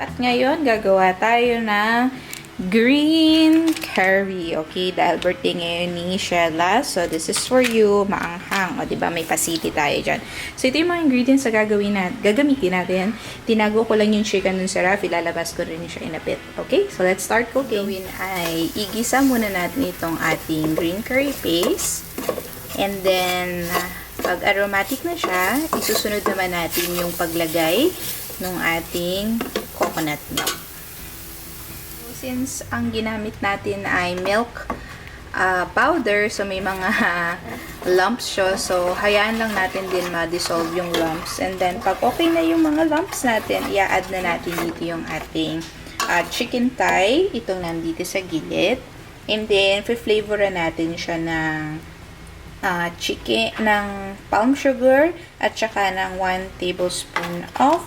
At ngayon, gagawa tayo ng green curry. Okay, dahil birthday ngayon ni Shella. So, this is for you. Maanghang. O, diba? May pasiti tayo dyan. So, ito yung mga ingredients na gagamitin natin. Tinago ko lang yung chicken dun sa ref. Ilalabas ko rin siya in a bit. Okay? So, let's start cooking. Gawin ay igisa muna natin itong ating green curry paste. And then, pag aromatic na siya, isusunod naman natin yung paglagay ng ating coconut milk. Since ang ginamit natin ay milk powder, so may mga lumps siya. So, hayaan lang natin din ma-dissolve yung lumps. And then, pag okay na yung mga lumps natin, i-add na natin dito yung ating chicken thigh. Itong nandito sa gilid. And then, flavouran natin siya ng ng palm sugar at saka ng 1 tablespoon of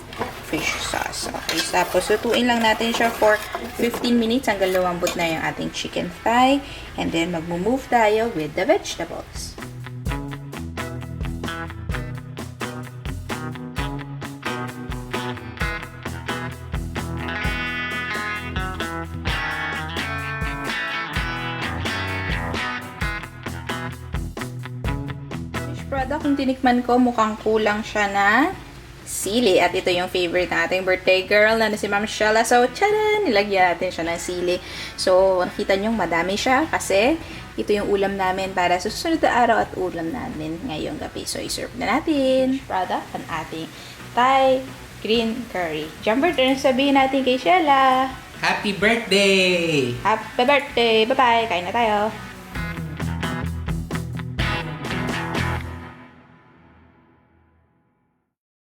fish sauce. Okay, tapos lutuin lang natin siya for 15 minutes hanggang lumambot na yung ating chicken thigh. And then, mag-move tayo with the vegetables. Product, kung tinikman ko, mukhang kulang siya na sili. At ito yung favorite nating birthday girl na si Ma'am Shella. So, tcharan! Nilagyan natin siya ng sili. So, nakita nyo, madami siya kasi ito yung ulam namin para sa susunod na araw at ulam namin ngayong gabi. So, iserve na natin product ang ating Thai green curry. Jumper, ano sabihin natin kay Shella? Happy birthday! Happy birthday! Bye-bye! Kain na tayo!